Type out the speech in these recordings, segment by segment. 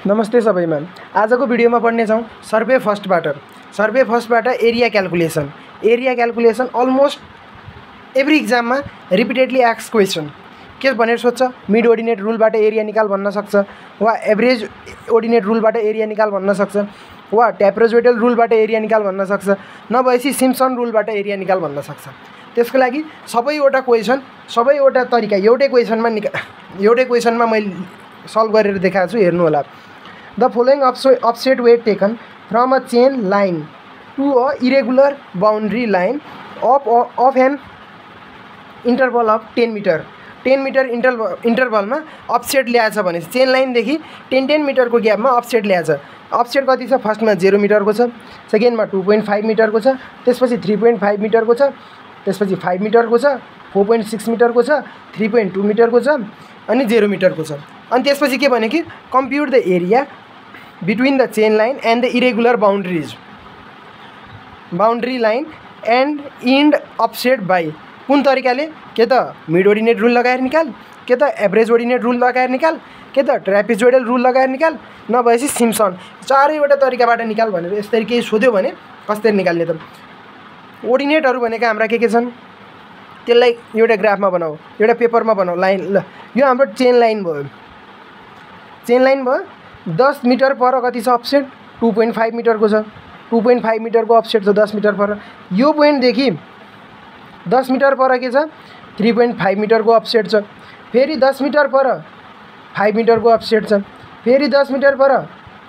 नमस्ते सबैमा। आजको भिडियोमा पढ्नेछौँ सर्वे फर्स्टबाट एरिया क्याल्कुलेसन अलमोस्ट एभ्री एक्जाममा रिपिटेडली आस्क क्वेसन के भनेर सोध्छ। मिड ओर्डिनेट रुलबाट एरिया निकाल भन्न सक्छ, वा एभरेज ओर्डिनेट रुलबाट एरिया निकाल भन्न सक्छ, वा ट्याप्रोजोइडल रुलबाट एरिया निकाल भन्न सक्छ, नभएपछि सिम्पसन रुलबाट एरिया निकाल भन्न सक्छ। त्यसको लागि सबैवटा तरिका एउटै क्वेसनमा मैले सल्भ गरेर देखाएको छु, हेर्नु होला। The following offset were taken from a chain line to a irregular boundary line of an interval of 10 meter. 10 metre इन्टरभलमा offset ल्याएछ भने चेन लाइनदेखि 10 मिटरको ग्यापमा अफसेट ल्याएछ। अफसेट कति छ? फर्स्टमा 0 मिटरको छ, सेकेन्डमा 2.5 मिटरको छ, त्यसपछि 3.5 मिटरको छ, त्यसपछि 5 मिटरको छ, 4.6 मिटरको छ, 3.2 मिटरको छ, अनि 0 मिटरको छ। अनि त्यसपछि के भने कि compute the area between the chain line and the irregular boundary line and end offset by कुन तरिकाले? के त मिड ओर्डिनेट रुल लगाएर निकाल, के त एभरेज ओर्डिनेट रुल लगाएर निकाल, के त ट्रापेजोइडल रुल लगाएर निकाल, नभएपछि सिम्पसन। चारैवटा तरिकाबाट निकाल भनेर यसरी केही सोध्यो भने कसरी निकाल्ने त? ओर्डिनेटहरू भनेका हाम्रा के छन्? त्यसलाई एउटा ग्राफमा बनाऊ, एउटा पेपरमा बनाऊ, लाइन। ल यो हाम्रो चेन लाइन भयो। 10 मिटर पर कति छ अफसेट? 2.5 मिटरको छ। 2.5 मिटरको अफसेट छ 10 मिटर पर। यो पोइन्टदेखि 10 मिटर पर के छ? 3.5 मिटरको अफसेट छ। फेरि 10 मिटर पर 5 मिटरको अफसेट छ। फेरि 10 मिटर पर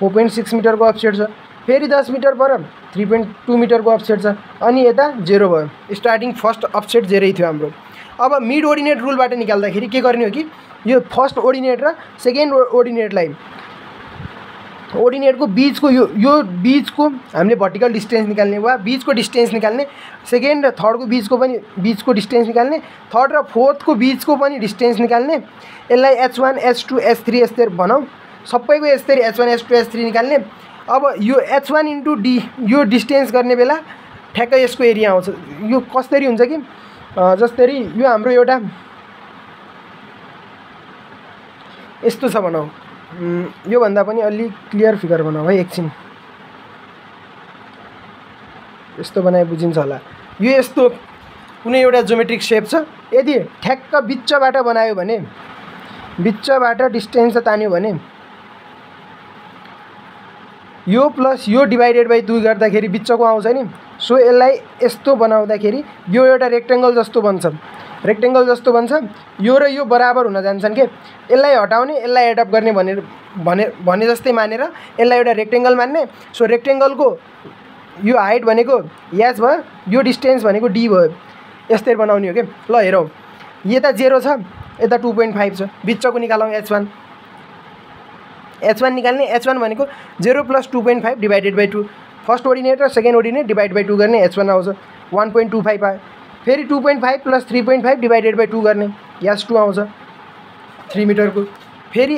4.6 मिटरको अफसेट छ। फेरि 10 मिटर पर 3.2 मिटरको अफसेट छ। अनि यता 0 भयो। स्टार्टिङ फर्स्ट अफसेट 0 थियो हाम्रो। अब मिड ओर्डिनेट रुलबाट निकाल्दाखेरि के गर्ने हो कि यो फर्स्ट ओर्डिनेट र सेकेन्ड ओर्डिनेटलाई ओर्डिनेटको बिचको यो बिचको हामीले भर्टिकल डिस्टेन्स निकाल्ने, वा बिचको डिस्टेन्स निकाल्ने, सेकेन्ड र थर्डको बिचको डिस्टेन्स निकाल्ने, थर्ड र फोर्थको बिचको पनि डिस्टेन्स निकाल्ने। यसलाई H1 H2 H3 यसरी बनाऊ, सबैको यसरी H1 H2 H3 निकाल्ने। अब यो H1 इन्टु D यो डिस्टेन्स गर्ने बेला ठ्याक्कै यसको एरिया आउँछ। यो कसरी हुन्छ कि जसरी यो हाम्रो एउटा यस्तो छ बनाऊ, योभन्दा पनि अलि क्लियर फिगर बनाऊ है एकछिन। यस्तो बनाए बुझिन्छ होला। यो यस्तो कुनै एउटा ज्योमेट्रिक सेप छ। यदि ठ्याक्क बिचबाट बनायो भने, बिचबाट डिस्टेन्स तान्यो भने यो प्लस यो डिभाइडेड बाई 2 गर्दाखेरि बिचको आउँछ नि। सो यसलाई यस्तो बनाउँदाखेरि यो एउटा रेक्टेङ्गल जस्तो बन्छ। यो र यो बराबर हुन जान्छन् के। यसलाई हटाउने, यसलाई एडअप गर्ने भने जस्तै मानेर यसलाई एउटा रेक्टेङ्गल मान्ने। सो रेक्टेङ्गलको यो हाइट भनेको एच भयो, यो डिस्टेन्स भनेको डी भयो। यस्तै बनाउने हो के। ल हेरौँ, यता 0 छ, यता 2.5 छ, बिचको निकालौँ H1 निकाल्ने। H1 भनेको 0 plus 2.5 divided by 2। First ordinate र सेकेन्ड ओर्डिनेट डिभाइड बाई 2 गर्ने H1 आउँछ, 1.25 आयो। फेरि 2.5 प्लस 3.5 डिभाइडेड बाई 2 गर्ने H2 आउँछ 3 मिटरको। फेरि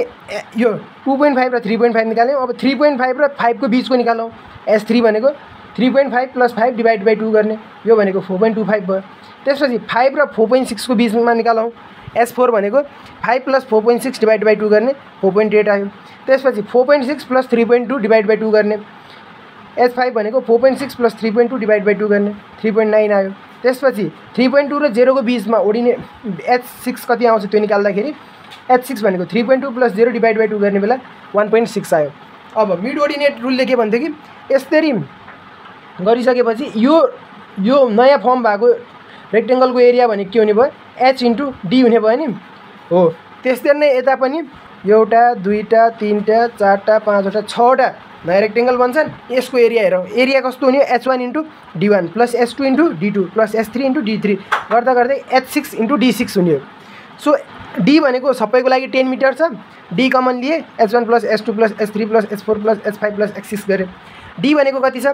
यो 2.5 र 3.5 निकाल्यौँ। अब 3.5 र 5 को बिचको निकालौँ। H3 भनेको 3.5 प्लस 5 डिभाइड बाई 2 गर्ने, यो भनेको 4.25 भयो। त्यसपछि 5 र 4.6 को बिचमा निकालौँ। S4 भनेको 5 प्लस 4.6 डिभाइड बाई 2 गर्ने 4.8 आयो। त्यसपछि 4.6 प्लस 3.2 डिभाइड बाई 2 गर्ने। H5 भनेको 4.6 प्लस 3.2 डिभाइड बाई 2 गर्ने 3.9 आयो। त्यसपछि 3.2 र 0 को बिचमा ओर्डिनेट H6 कति आउँछ त्यो निकाल्दाखेरि H6 भनेको 3.2 प्लस 0 डिभाइड बाई 2 गर्ने बेला 1.6 आयो। अब मिड ओर्डिनेट रुलले के भन्थ्यो कि यसरी गरिसकेपछि यो नयाँ फर्म भएको रेक्टेङ्गलको एरिया भनेको के हुने भयो? H इन्टु D हुने भयो नि। हो, त्यसरी नै यता पनि एउटा, दुईवटा, तिनवटा, चारवटा, पाँचवटा, 6वटा नयाँ रेक्टेङ्गल बन्छन्। यसको एरिया हेरौँ। एरिया कस्तो हुने? H1 into D1 plus H2 into D2 plus H3 into D3 गर्दा गर्दै H6 इन्टु D6 हुने हो। सो D भनेको सबैको लागि 10 मिटर छ। D कमन लिए, H1 plus H2 plus H3 plus H4 plus H5 plus H6 गरे। D भनेको कति छ?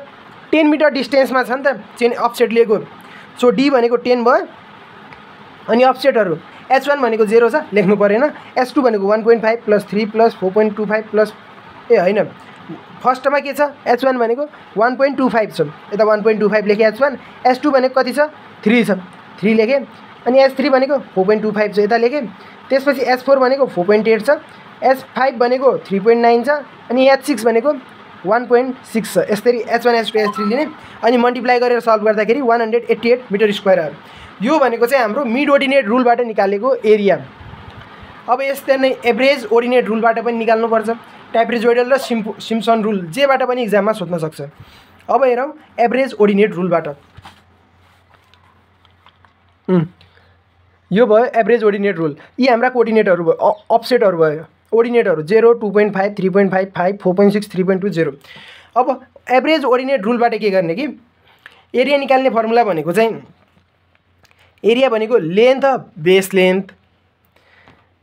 10 मिटर डिस्टेन्समा छ नि त चेन अफसेट लिएको। सो D भनेको 10 भयो। अनि अफसेटहरू H1 भनेको 0 छ, लेख्नु परेन। H2 भनेको 1.5 प्लस 3 प्लस 4.25 प्लस होइन, फर्स्टमा के छ? H1 भनेको 1.25 छ, यता 1.25 लेखेँ H1। H2 भनेको कति छ? 3 छ, 3 लेखेँ। अनि H3 भनेको 4.25 छ, यता लेखेँ। त्यसपछि H4 भनेको 4.8 छ, H5 भनेको 3.9 छ अनि H6 भनेको 1.6 छ। यसरी H1 H2 H3 लिने अनि मल्टिप्लाई गरेर सल्भ गर्दाखेरि 188 मिटर स्क्वायर आयो। यो भनेको चाहिँ हाम्रो मिड ओर्डिनेट रुलबाट निकालेको एरिया। अब यस्तै नै एभरेज ओर्डिनेट रुलबाट पनि निकाल्नुपर्छ, ट्रापेजोइडल र सिम्पसन रुल जेबाट पनि एक्जाममा सोध्न सक्छ। अब हेरौँ एभरेज ओर्डिनेट रुलबाट। यो भयो एभरेज ओर्डिनेट रुल। यी हाम्रा कोअर्डिनेटहरू भयो, अफसेटहरू भयो, ओर्डिनेटहरू 0, 2.5, 3.5, 5, 4.6, 3.2, 0। अब एभरेज ओर्डिनेट रुलबाट के गर्ने कि एरिया निकाल्ने फर्मुला भनेको चाहिँ एरिया भनेको लेन्थ अफ बेस लेन्थ।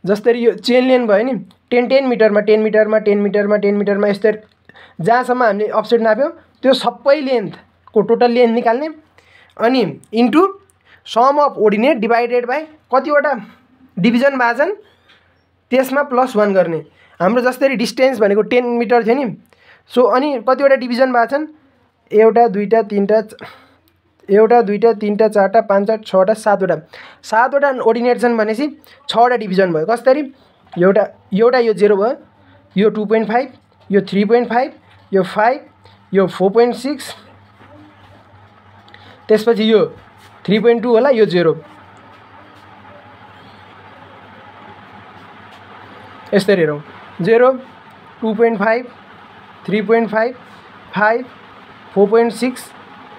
जसरी यो चेन लेन्थ भयो नि 10 मिटरमा 10 मिटरमा 10 मिटरमा 10 मिटरमा यस्तरी जहाँसम्म हामीले अफसेट नाप्यौँ त्यो सबै लेन्थको टोटल लेन्थ निकाल्ने अनि into sum of ordinate divided by कतिवटा डिभिजन भाजन त्यसमा +1 गर्ने। हाम्रो जसरी डिस्टेन्स भनेको 10 मिटर थियो नि, सो अनि कतिवटा डिभिजन भाजन 1 2 3 1 2 3 4 5 6 7 वटा ओर्डिनेट छन् भनेपछि 6 वटा डिभिजन भयो। कसरी एउटा यो 0 भयो, यो 2.5, यो 3.5, यो 5, यो 4.6, त्यसपछि यो 3.2 होला, यो 0। यसरी हेरौँ 0, 2.5, 3.5, 5, 4.6,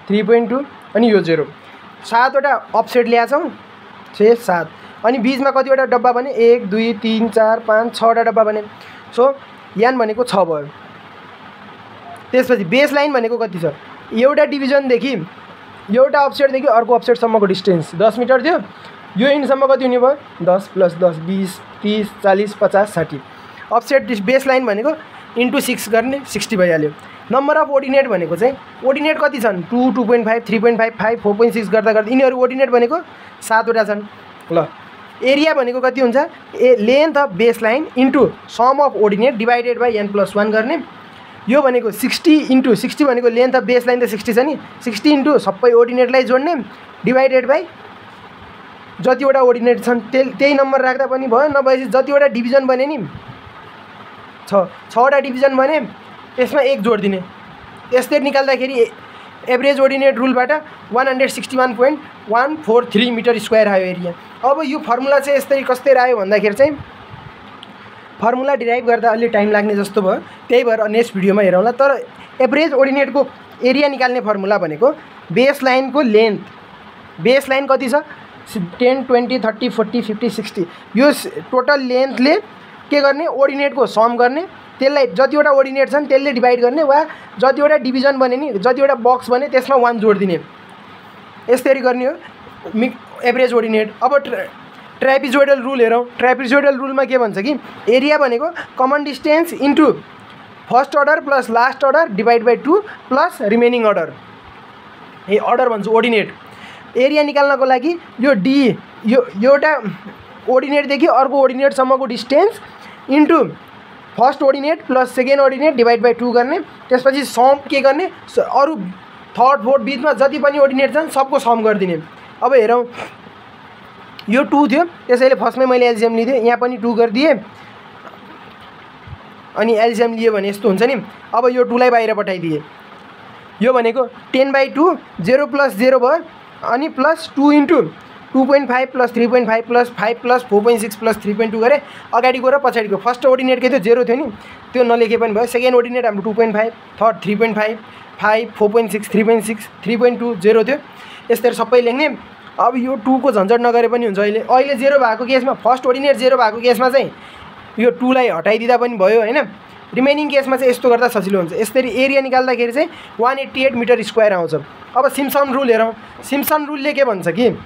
3.2 अनि यो 0। 7 वटा अफसेट ल्याछौँ 6 7 अनि बीचमा कतिवटा डब्बा भने 1 2 3 4 5 6 वटा डब्बा भने। सो यान भनेको 6 भयो। त्यसपछि बेस लाइन भनेको कति छ, एउटा डिभिजनदेखि एउटा अफसेटदेखि अर्को अफसेटसम्मको डिस्टेन्स 10 मिटर थियो। यो इन्डसम्म कति हुने भयो 10 + 10 20 30 40 50 60। अफसेट बेस लाइन भनेको इन्टु 6 गर्ने 60 भइहाल्यो। नम्बर अफ ओर्डिनेट भनेको चाहिँ ओर्डिनेट कति छन् 2, 2.5, 3.5, 5, 4.6 गर्दा गर्दा यिनीहरू ओर्डिनेट भनेको 7 वटा छन्। ल एरिया भनेको कति हुन्छ length of base line into sum of ordinate divided by n+1 गर्ने। यो भनेको 60 इन्टु 60 भनेको लेन्थ अफ बेस लाइन त 60 छ नि, 60 इन्टु सबै ओर्डिनेटलाई जोड्ने डिभाइडेड बाई जतिवटा ओर्डिनेट छन् त्यही नम्बर राख्दा पनि भयो। नभएपछि जतिवटा डिभिजन बने नि 6 वटा डिभिजन बने त्यसमा 1 जोड दिने। यस्तै निकाल्दाखेरि एभरेज ओर्डिनेट रुलबाट 161.143 मिटर स्क्वायर आयो एरिया। अब यो फर्मुला चाहिँ यस्तै कस्तै आयो भन्दाखेरि चाहिँ फर्मुला डिराइभ गर्दा अलि टाइम लाग्ने जस्तो भयो, त्यही भएर नेक्स्ट भिडियोमा हेरौँला। तर एभरेज ओर्डिनेटको एरिया निकाल्ने फर्मुला भनेको बेस लाइनको लेन्थ, बेस लाइन कति छ 10 20 30 40 50 60, यो टोटल लेन्थले के गर्ने ओर्डिनेटको सम गर्ने, त्यसलाई जतिवटा ओर्डिनेट छन् त्यसले डिभाइड गर्ने वा जतिवटा डिभिजन बने नि जतिवटा बक्स बने त्यसमा 1 जोड दिने। यसरी गर्ने हो एभरेज ओर्डिनेट। अब ट्रापेजोइडल रुल हेरौँ। ट्रापेजोइडल रुलमा के भन्छ कि एरिया भनेको common distance into first order plus last order divide by 2 plus remaining order. A order भन्छु ओर्डिनेट। एरिया निकाल्नको लागि यो डी यो एउटा ओर्डिनेटदेखि अर्को ओर्डिनेटसम्मको distance into first ordinate plus second ordinate divide by 2 गर्ने। त्यसपछि सम के गर्ने अरू थर्ड फोर्थ बिचमा जति पनि ओर्डिनेट छन् सबको सम गरिदिने। अब हेरौँ यो 2 थियो त्यसैले फर्स्टमै मैले एलसिएम लिदिएँ, यहाँ पनि 2 गरिदिएँ अनि एलसिएम लियो भने यस्तो हुन्छ नि। अब यो 2 लाई बाहिर पठाइदिएँ। यो भनेको 10/2 0 + 0 भयो अनि प्लस 2 इन्टु 2.5 + 3.5 + 5 + 4.6 + 3.2 गरेँ। अगाडिको र पछाडिको फर्स्ट ओर्डिनेट के थियो 0 थियो नि, त्यो नलेखे पनि भयो। सेकेन्ड ओर्डिनेट हाम्रो 2.5, थर्ड 3.5, 5 4.6 3.6 3.2 0 थियो। यसरी सबै लेख्ने। अब यो 2 को झन्झट नगरे पनि हुन्छ। अहिले 0 भएको केसमा फर्स्ट ओर्डिनेट 0 भएको केसमा चाहिँ यो 2 लाई हटाइदिँदा पनि भयो हैन। रिमेनिङ केसमा चाहिँ यस्तो गर्दा सजिलो हुन्छ। यसरी एरिया निकाल्दाखेरि चाहिँ 188 मिटर स्क्वायर आउँछ। अब सिम्पसन रुल हेरौँ। सिम्पसन रुलले के भन्छ कि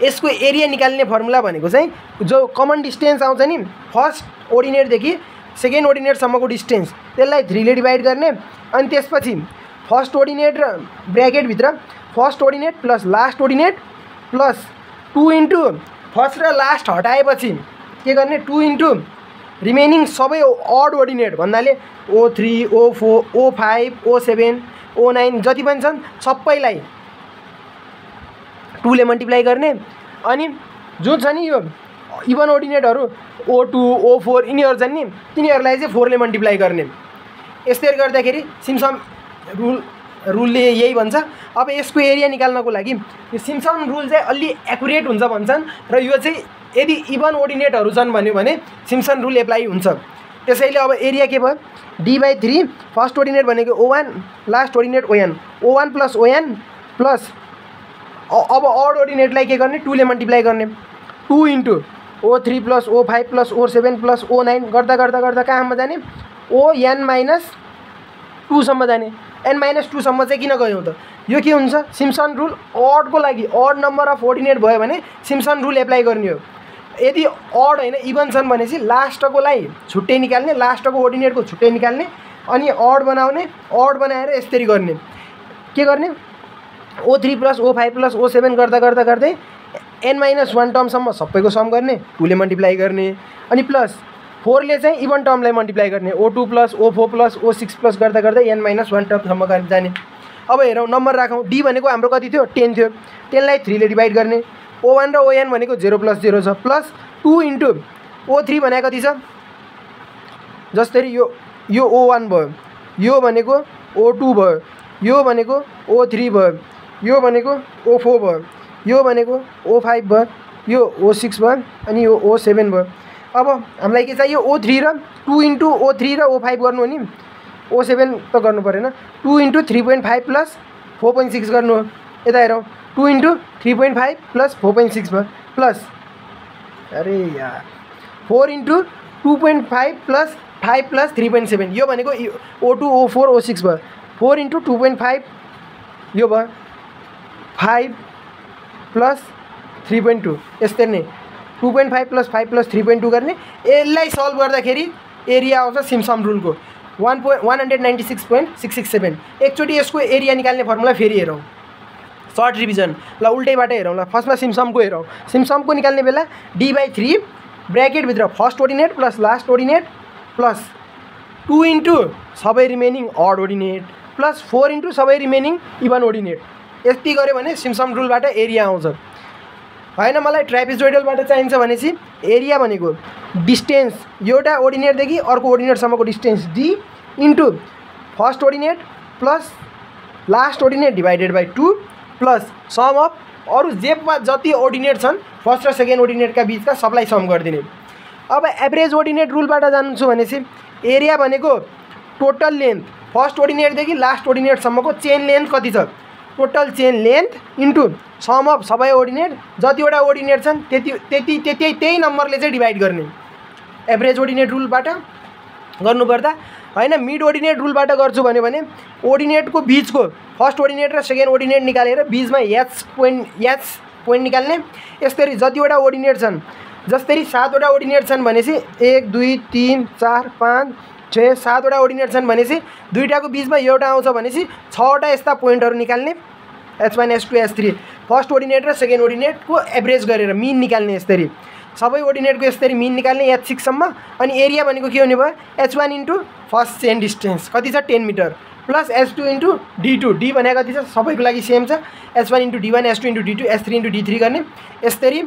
यसको एरिया निकाल्ने फर्मुला भनेको चाहिँ जो कमन डिस्टेन्स आउँछ नि फर्स्ट ओर्डिनेटदेखि सेकेन्ड ओर्डिनेटसम्मको डिस्टेन्स त्यसलाई 3 ले डिभाइड गर्ने अनि त्यसपछि फर्स्ट ओर्डिनेट र ब्र्याकेटभित्र first ordinate plus last ordinate plus 2 into first र लास्ट हटाएपछि के गर्ने 2 इन्टु रिमेनिङ सबै अड ओर्डिनेट भन्नाले O3 O4 O5 O7 O9 जति पनि छन् सबैलाई 2 ले मल्टिप्लाई गर्ने। अनि जुन छ नि इभन ओर्डिनेटहरू O2 O4 यिनीहरू छन् नि तिनीहरूलाई चाहिँ 4 ले मल्टिप्लाई गर्ने। यसरी गर्दाखेरि सिम्पसन रुलले यही भन्छ। अब यसको एरिया निकाल्नको लागि यो सिम्पसन रुल चाहिँ अलि एक्युरेट हुन्छ भन्छन् र यो चाहिँ यदि इभन ओर्डिनेटहरू छन् भन्यो भने सिम्पसन रुल एप्लाई हुन्छ। त्यसैले अब एरिया के भयो d/3 फर्स्ट ओर्डिनेट भनेको O1 last ordinate ON O1 + ON plus अब अड ओर्डिनेटलाई के गर्ने 2 ले मल्टिप्लाई गर्ने 2 * O3 + O5 + O7 + O9 गर्दा गर्दा गर्दा कहाँसम्म जाने ON - 2 सम्म जाने। n - 2 सम्म चाहिँ किन गयौँ त यो के हुन्छ सिम्पसन रुल अडको लागि अड नम्बर अफ ओर्डिनेट भयो भने सिम्पसन रुल एप्लाई गर्ने हो। यदि अड होइन इभन छन् भनेपछि लास्टकोलाई छुट्टै निकाल्ने लास्टको ओर्डिनेटको छुट्टै निकाल्ने अनि अड बनाउने अड बनाएर यसरी गर्ने के गर्ने O3 + O5 + O7 गर्दा गर्दा गर्दै n - 1 टर्मसम्म सबैको सम गर्ने 2 ले मल्टिप्लाई गर्ने अनि प्लस 4 ले चाहिँ इभन टर्मलाई मल्टिप्लाई गर्ने O2 + O4 + O6 प्लस गर्दा गर्दै n - 1 टर्मसम्म जाने। अब हेरौँ नम्बर राखौँ d भनेको हाम्रो कति थियो 10 थियो 10 लाई 3 ले डिभाइड गर्ने O1 र ON भनेको 0 + 0 छ प्लस 2 * O3 भनेको कति छ जसरी यो O1 भयो यो भनेको O2 भयो यो भनेको O3 भयो यो भनेको O4 भयो यो भनेको O5 भयो यो O6 भयो अनि यो O7 भयो। अब हामीलाई के चाहियो O3 र 2 * O3 र O5 गर्नु हो नि O7 त गर्नु परेन 2 * 3.5 + 4.6 गर्नु हो। यता हेरौँ 2 * 3.5 + 4.6 भयो प्लस अरे यार 4 * 2.5 + 5 + 3.7 यो भनेको O2 O4 O6 भयो 4 * 2.5 यो भयो 5 + 3.2 यसरी नै 2.5 + 5 + 3.2 गर्ने। यसलाई सल्भ गर्दाखेरि एरिया आउँछ सिम्पसन रुलको 196.667। एकचोटि यसको एरिया निकाल्ने फर्मुला फेरि हेरौँ सर्ट रिभिजन ल उल्टैबाट हेरौँ ल फर्स्टमा सिम्पसनको हेरौँ सिम्पसनको निकाल्ने बेला d/3 ब्र्याकेटभित्र first ordinate plus last ordinate plus 2 * सबै रिमेनिङ अड ओर्डिनेट प्लस 4 * सबै रिमेनिङ इभन ओर्डिनेट यति गऱ्यो भने सिम्पसन रुलबाट एरिया आउँछ। होइन मलाई ट्रापेजोइडलबाट चाहिन्छ भनेपछि एरिया भनेको डिस्टेन्स एउटा ओर्डिनेटदेखि अर्को ओर्डिनेटसम्मको distance d * first ordinate plus last ordinate divided by 2 plus sum of अरू जेमा जति ओर्डिनेट छन् फर्स्ट र सेकेन्ड ओर्डिनेटका बिचका सबलाई सम गरिदिने। अब एभरेज ओर्डिनेट रुलबाट जान्छु भनेपछि एरिया भनेको टोटल लेन्थ फर्स्ट ओर्डिनेटदेखि लास्ट ओर्डिनेटसम्मको चेन लेन्थ कति छ total chain length into sum of सबै ओर्डिनेट जतिवटा ओर्डिनेट छन् त्यही नम्बरले चाहिँ डिभाइड गर्ने। एभरेज ओर्डिनेट रुलबाट गर्नुपर्दा होइन मिड ओर्डिनेट रुलबाट गर्छु भने ओर्डिनेटको बिचको फर्स्ट ओर्डिनेट र सेकेन्ड ओर्डिनेट निकालेर बिचमा एच पोइन्ट निकाल्ने। यसरी जतिवटा ओर्डिनेट छन् जसरी 7वटा ओर्डिनेट छन् भनेपछि 1 2 3 4 5 6 7वटा ओर्डिनेट छन् भनेपछि दुईटाको बिचमा एउटा आउँछ भनेपछि 6वटा यस्ता पोइन्टहरू निकाल्ने H1 H2 H3 first ordinate र सेकेन्ड ओर्डिनेटको एभरेज गरेर मिन निकाल्ने। यसरी सबै ओर्डिनेटको यसरी मिन निकाल्ने H6 सम्म अनि एरिया भनेको के हुने भयो H1 * फर्स्ट चेन डिस्टेन्स कति छ 10 metre plus H2 * D2 D भनेको कति छ सबैको लागि सेम छ H1 * D1 H2 * D2 S3 * D3 गर्ने। यसरी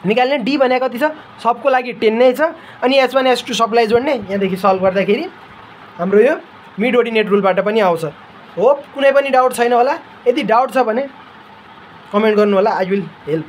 निकाल्ने D भनेको कति छ सबको लागि 10 नै छ अनि H1 H2 सबलाई जोड्ने। यहाँदेखि सल्भ गर्दाखेरि हाम्रो यो मिड ओर्डिनेट रुलबाट पनि आउँछ। होप कुनै पनि डाउट छैन होला यदि डाउट छ भने कमेन्ट गर्नु होला आई विल हेल्प।